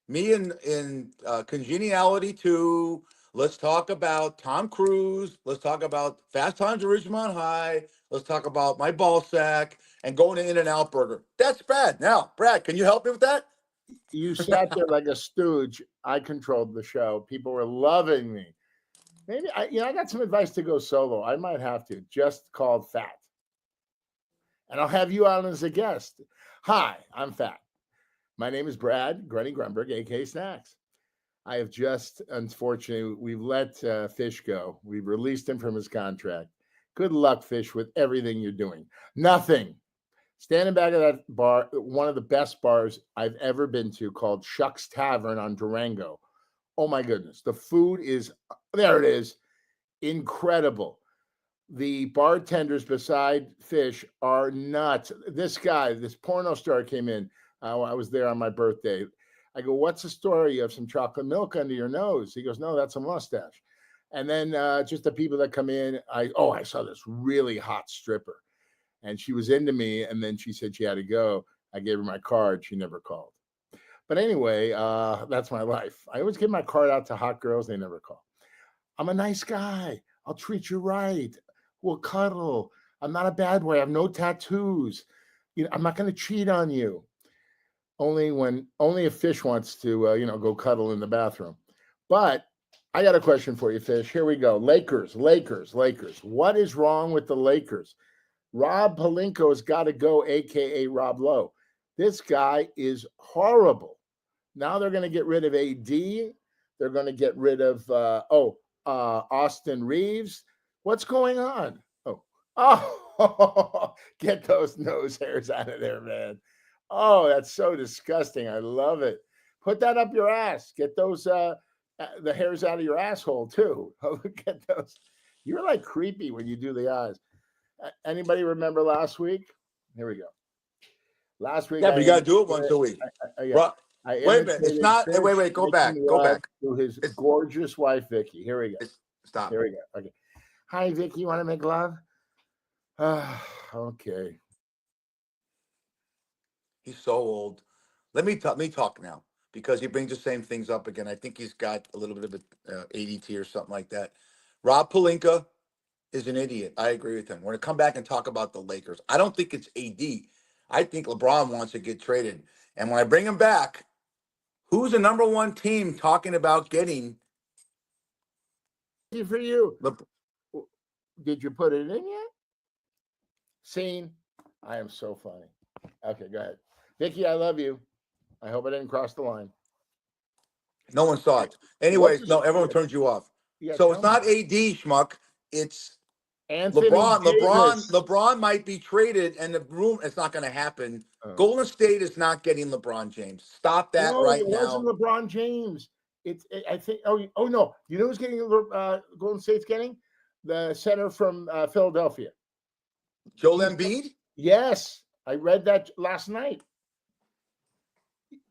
me in Congeniality 2. Let's talk about Tom Cruise. Let's talk about Fast Times at Ridgemont High. Let's talk about my ball sack and going to In-N-Out Burger. That's Brad. Now, Brad, can you help me with that? You sat there like a stooge. I controlled the show. People were loving me. Maybe I got some advice to go solo. I might have to, just called Fat. And I'll have you on as a guest. Hi, I'm Fat. My name is Brad Grunny Grunberg, aka Snacks. I have just, unfortunately, we've let Fish go. We've released him from his contract. Good luck, Fish, with everything you're doing. Nothing. Standing back at that bar, one of the best bars I've ever been to, called Shucks Tavern on Durango. Oh my goodness. The food is, there it is, incredible. The bartenders beside Fish are nuts. This guy, this porno star came in. I was there on my birthday. I go, what's the story? You have some chocolate milk under your nose. He goes, no, that's a mustache. And then just the people that come in, I saw this really hot stripper. And she was into me. And then she said she had to go. I gave her my card. She never called. But anyway, that's my life. I always give my card out to hot girls. They never call. I'm a nice guy. I'll treat you right. We'll cuddle. I'm not a bad boy. I have no tattoos. I'm not going to cheat on you. Only if Fish wants to, go cuddle in the bathroom. But I got a question for you, Fish. Here we go. Lakers. What is wrong with the Lakers? Rob Pelinka's got to go, a.k.a. Rob Lowe. This guy is horrible. Now they're going to get rid of AD. They're going to get rid of, Austin Reeves. What's going on? Oh, get those nose hairs out of there, man. Oh, that's so disgusting. I love it. Put that up your ass. Get those the hairs out of your asshole too. Get those. You're like creepy when you do the eyes. Anybody remember last week? Here we go. Last week, Yeah, but you got to do it once a week. yeah, Bro, I wait a minute. It's imitated not. Hey, Finch wait. Go back. making Go love back. to his It's, gorgeous wife, Vicky. Here we go. stop. Here we go. Okay. Hi, Vicky. You want to make love? Okay. He's so old. Let me talk now because he brings the same things up again. I think he's got a little bit of ADT or something like that. Rob Pelinka is an idiot. I agree with him. We're going to come back and talk about the Lakers. I don't think it's AD. I think LeBron wants to get traded. And when I bring him back, who's the number one team talking about getting? For you. Le- Did you put it in yet? Scene. I am so funny. Okay, go ahead. Vicky, I love you. I hope I didn't cross the line. No one saw it. Anyways, no, everyone turned you off. Yeah, so it's not AD, schmuck. It's Anthony LeBron. Davis. LeBron might be traded, and the room. It's not going to happen. Golden State is not getting LeBron James. Stop that right now. It wasn't LeBron James. I think. Oh no. You know who's getting? Golden State's getting the center from Philadelphia. Joel Embiid. Yes, I read that last night.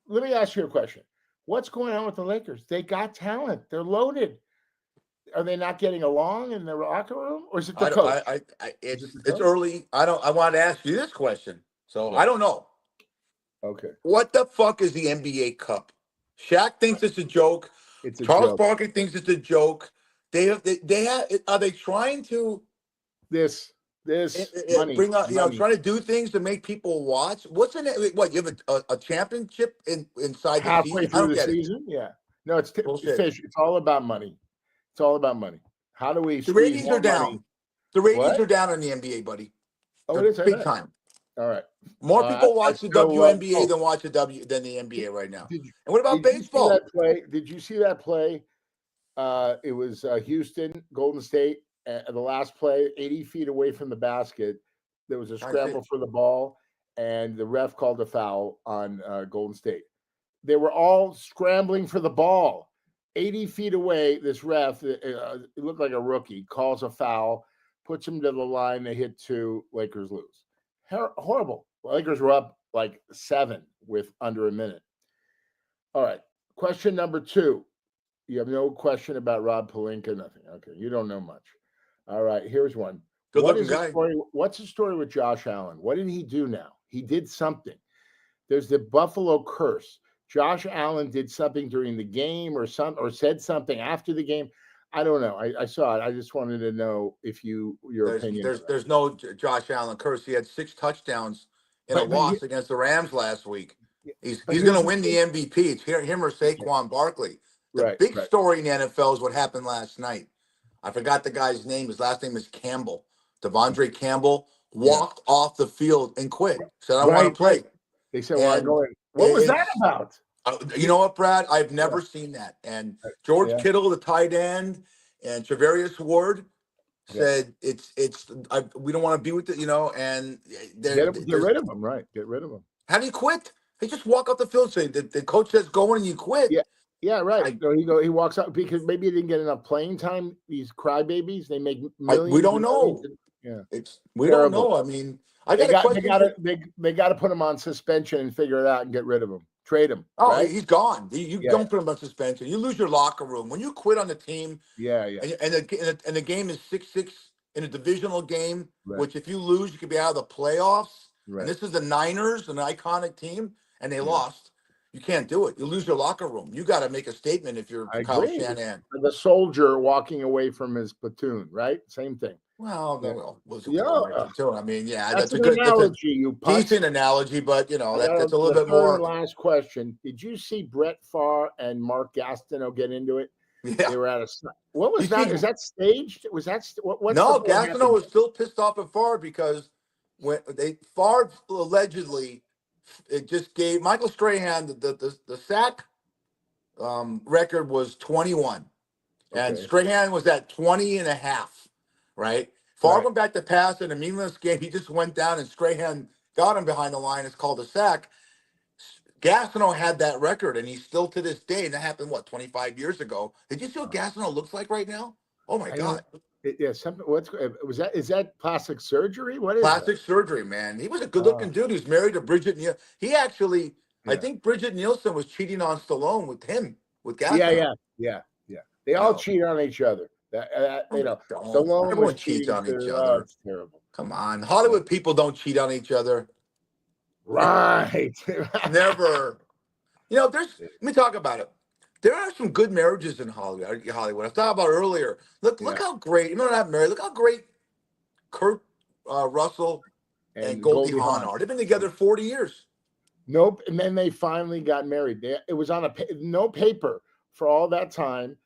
Let me ask you a question. What's going on with the Lakers? They got talent. They're loaded. Are they not getting along in the locker room, or is it the coach? It's early. I want to ask you this question. So I don't know. Okay. What the fuck is the NBA Cup? Shaq thinks it's a joke. Charles Barkley thinks it's a joke. They have. Are they trying to this money, bring up? Trying to do things to make people watch. What's in it? What, you have a championship inside the halfway season? through the season? Yeah. No, it's fish. It's all about money. It's all about money. How do we? The ratings are down. The ratings are down in the NBA, buddy. Oh, it is big time. All right. More people watch the WNBA than watch than the NBA right now. And what about baseball? Did you see that play? It was Houston, Golden State. The last play, 80 feet away from the basket, there was a scramble for the ball, and the ref called a foul on Golden State. They were all scrambling for the ball. 80 feet away, this ref, it looked like a rookie, calls a foul, puts him to the line. They hit 2, Lakers lose. Horrible. Lakers were up like 7 with under a minute. All right. Question number 2. You have no question about Rob Pelinka, nothing. Okay. You don't know much. All right. Here's one. What's the story with Josh Allen? What did he do now? He did something. There's the Buffalo curse. Josh Allen did something during the game or said something after the game. I don't know. I saw it. I just wanted to know if your opinion. There's no Josh Allen curse. He had 6 touchdowns in a loss against the Rams last week. He's going to win the MVP. It's him or Saquon Barkley. The big story in the NFL is what happened last night. I forgot the guy's name. His last name is Campbell. Devondre Campbell walked off the field and quit. Said, I want to play. They said, well, I'm going. What was that about? You know what, Brad? I've never seen that. And George Kittle, the tight end, and Travarius Ward said we don't want to be with it, and get rid of him, right? Get rid of him. How do you quit? They just walk off the field, say the coach says go in and you quit. Yeah, right. He walks out because maybe he didn't get enough playing time. These crybabies, they make millions. We don't know. We don't know. I mean, they got to put him on suspension and figure it out and get rid of him. Trade him. Oh, right? He's gone. You don't put him on suspension. You lose your locker room when you quit on the team. And the game is 6-6 in a divisional game, which if you lose, you could be out of the playoffs. Right. And this is the Niners, an iconic team, and they lost. You can't do it. You lose your locker room. You got to make a statement if you're Kyle Shanahan. The soldier walking away from his platoon, right? Same thing. Well, I mean, that's a good analogy. Decent analogy, but that's a little bit more. Last question: did you see Brett Favre and Mark Gastineau get into it? Yeah, they were at a. What was that? Is that staged? Was that what? No, Gastineau was still pissed off at Favre because when Favre allegedly it just gave Michael Strahan the sack record was 21, and Strahan was at 20 and a half. Right? Favre went back to pass in a meaningless game. He just went down and Strahan got him behind the line. It's called a sack. Gastineau had that record, and he's still to this day. And that happened, 25 years ago? Did you see what Gastineau looks like right now? Oh, my God. Yeah, something. Was that? Is that plastic surgery? What is Plastic surgery, man. He was a good that? looking dude. He's married to Bridget Nielsen. He actually, I Yeah. think Bridget Nielsen was cheating on Stallone with him, with Yeah, Gassino. yeah, yeah, yeah. They all No, cheat on each other. You know, don't. Stallone was Everyone cheats cheating on each too. Oh, other. it's terrible. Come on. Yeah. Hollywood people don't cheat on each other. Right. Never. Let me talk about it. There are some good marriages in Hollywood. I was talking about earlier. Look Yeah. how great, not married. Look how great Kurt Russell and Goldie Hawn are. They've been together 40 years. Nope. And then they finally got married. It was on no paper for all that time.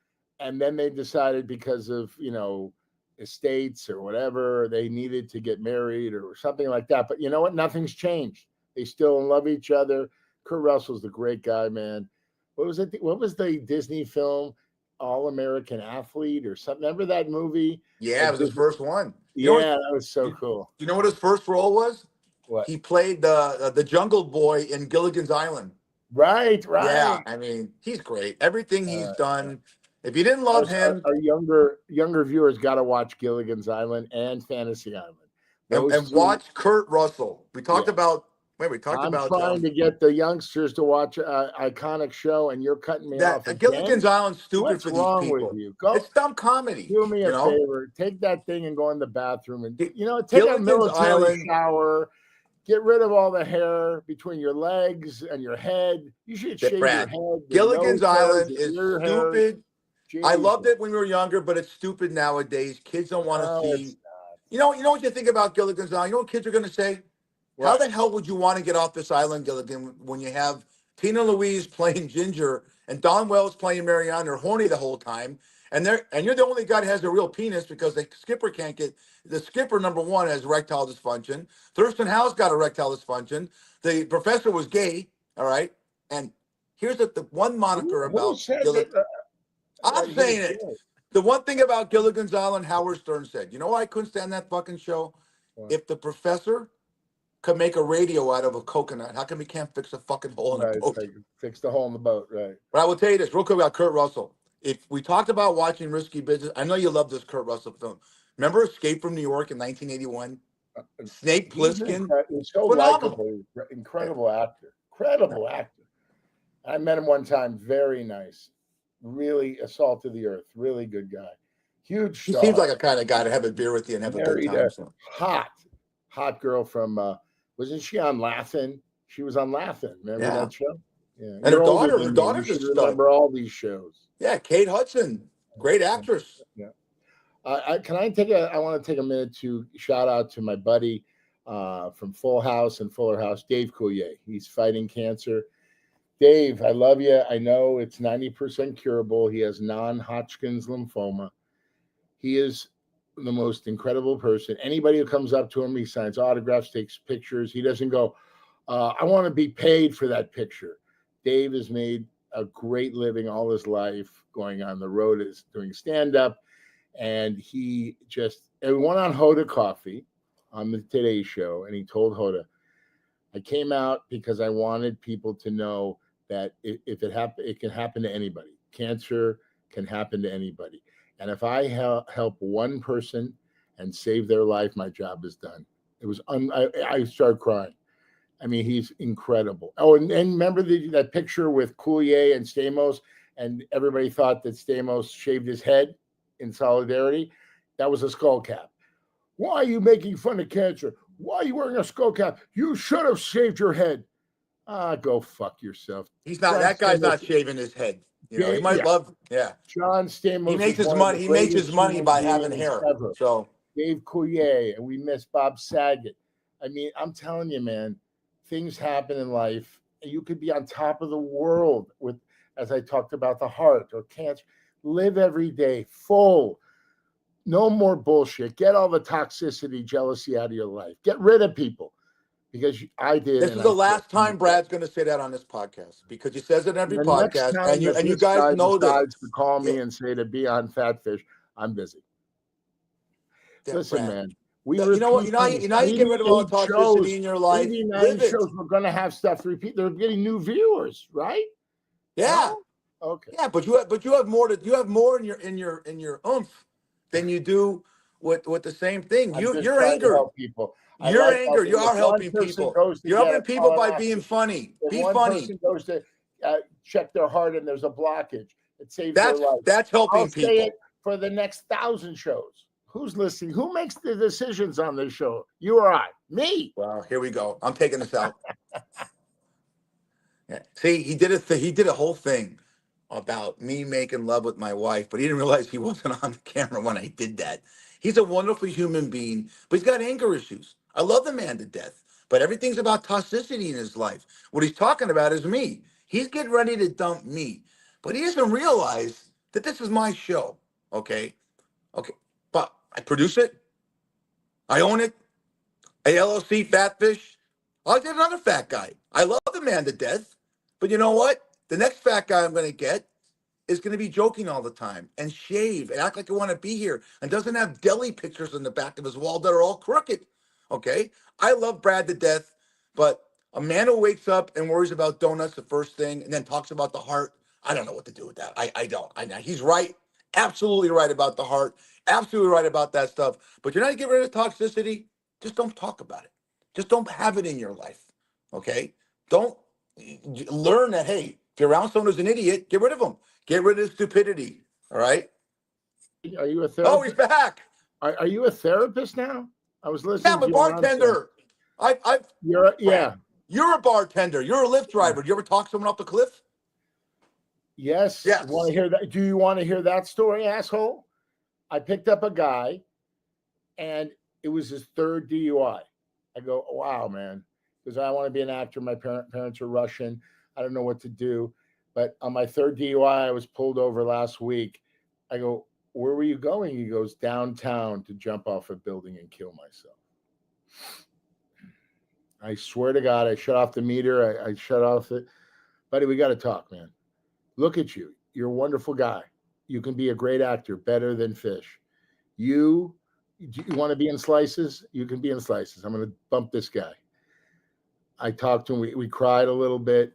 And then they decided because of, estates or whatever, they needed to get married or something like that. But you know what? Nothing's changed. They still love each other. Kurt Russell's the great guy, man. What was it? What was the Disney film, All American Athlete or something? Remember that movie? Yeah, it was his first one. Yeah, that was so cool. You know what his first role was? What? He played the Jungle Boy in Gilligan's Island. Right. Yeah, I mean, he's great. Everything he's done. If you didn't love him, our younger viewers got to watch Gilligan's Island and Fantasy Island. and watch Kurt Russell. We talked about. Wait, we talked about. I'm trying to get the youngsters to watch an iconic show, and you're cutting me off. Gilligan's Island's stupid What's for these wrong people. with you? It's dumb comedy. Do me a favor. Take that thing and go in the bathroom and take Gilligan's a military Island, shower. Get rid of all the hair between your legs and your head. You should shave your head. Gilligan's Island is stupid. Jesus. I loved it when we were younger, but it's stupid nowadays. Kids don't want to see. You know what you think about Gilligan's Island? You know what kids are going to say? What? How the hell would you want to get off this island, Gilligan, when you have Tina Louise playing Ginger and Don Wells playing Marianne? They're horny the whole time, and you're the only guy that has a real penis because the skipper can't get. The skipper, number one, has erectile dysfunction. Thurston Howell's got erectile dysfunction. The professor was gay. All right, and here's the one moniker about Gilligan. I'm saying it. The one thing about Gilligan's Island, Howard Stern said, you know why I couldn't stand that fucking show? What? If the professor could make a radio out of a coconut, how come he can't fix a fucking hole in a boat? Fix the hole in the boat, right. But I will tell you this real quick about Kurt Russell. If we talked about watching Risky Business, I know you love this Kurt Russell film. Remember Escape from New York in 1981? Snake Plissken? He's so likable. Incredible actor. Incredible actor. I met him one time. Very nice. Really a salt of the earth. Really good guy. Huge He star. seems like a kind of guy to have a beer with you and have a good time. So. Hot girl from, wasn't she on Laugh-In? She was on Laugh-In. Remember that show? Yeah. And her daughter's a star. Remember all these shows. Yeah, Kate Hudson. Great actress. Yeah. I want to take a minute to shout out to my buddy from Full House and Fuller House, Dave Coulier. He's fighting cancer. Dave, I love you. I know it's 90% curable. He has non-Hodgkin's lymphoma. He is the most incredible person. Anybody who comes up to him, he signs autographs, takes pictures. He doesn't go, I want to be paid for that picture. Dave has made a great living all his life going on the road, is doing stand-up. And we went on Hoda Coffee on the Today Show, and he told Hoda, I came out because I wanted people to know that if it happens, it can happen to anybody. Cancer can happen to anybody. And if I help one person and save their life, my job is done. It was, I started crying. I mean, he's incredible. Oh, and remember that picture with Coulier and Stamos, and everybody thought that Stamos shaved his head in solidarity? That was a skull cap. Why are you making fun of cancer? Why are you wearing a skull cap? You should have shaved your head. Go fuck yourself. He's not. That guy's not shaving his head. You know, he might love. Yeah. John Stamos. He makes his money. He makes his money by having hair. So Dave Coulier, and we miss Bob Saget. I mean, I'm telling you, man, things happen in life. You could be on top of the world with, as I talked about, the heart or cancer. Live every day full. No more bullshit. Get all the toxicity, jealousy out of your life. Get rid of people. Because I did. This is the last time Brad's going to say that on this podcast, because he says it in every podcast, and you guys know this. To call me and say to be on Fatfish, I'm busy. Yeah, listen, Brad. Man, you know what? You get rid of all the toxicity in your life. 89 shows, we're going to have stuff repeat. They're getting new viewers, right? Yeah. Okay. Yeah, but you have more in your oomph than you do with the same thing. I'm just You're trying to angered. help people. I You're like angered. helping. You If are one helping person people. goes to You're get helping a people by colonoscopy, being funny. if Be one funny. person goes to check their heart and there's a blockage, it saves their life. That's I'll helping say people. it for the next 1,000 shows. Who's listening? Who makes the decisions on this show? You or I? Me. Well, here we go. I'm taking this out. Yeah. See, he did he did a whole thing about me making love with my wife, but he didn't realize he wasn't on the camera when I did that. He's a wonderful human being, but he's got anger issues. I love the man to death, but everything's about toxicity in his life. What he's talking about is me. He's getting ready to dump me, but he doesn't realize that this is my show. Okay. Okay. But I produce it. I own it. ALOC Fatfish. I'll get another fat guy. I love the man to death, but you know what? The next fat guy I'm going to get is going to be joking all the time and shave and act like I want to be here and doesn't have deli pictures on the back of his wall that are all crooked. Okay. I love Brad to death, but a man who wakes up and worries about donuts the first thing and then talks about the heart, I don't know what to do with that. I don't. He's right. Absolutely right about the heart. Absolutely right about that stuff. But you're not get rid of toxicity. Just don't talk about it. Just don't have it in your life. Okay. Don't learn that, hey, if you're around someone who's an idiot, get rid of them. Get rid of stupidity. All right. Are you a therapist? Oh, he's back. Are you a therapist now? I was listening. Yeah, I'm a bartender. Yeah. You're a bartender. You're a Lyft driver. Do you ever talk someone off the cliff? Yes. Yes. Want to hear that? Do you want to hear that story, asshole? I picked up a guy, and it was his third DUI. I go, wow, man, because I want to be an actor. My parents are Russian. I don't know what to do. But on my third DUI, I was pulled over last week. I go, where were you going? He goes, downtown to jump off a building and kill myself. I swear to God, I shut off the meter. I shut off it. Buddy, we got to talk, man. Look at you. You're a wonderful guy. You can be a great actor, better than Fish. You want to be in Slices? You can be in Slices. I'm going to bump this guy. I talked to him. We cried a little bit,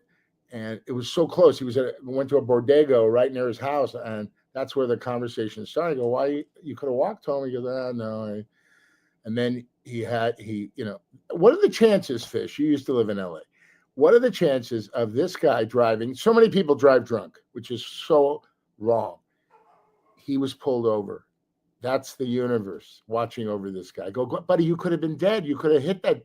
and it was so close. He went to a Borrego right near his house, and that's where the conversation started. I go, why you could have walked home? He goes, no. And then what are the chances, Fish? You used to live in LA. What are the chances of this guy driving? So many people drive drunk, which is so wrong. He was pulled over. That's the universe watching over this guy. I go, buddy, you could have been dead. You could have hit that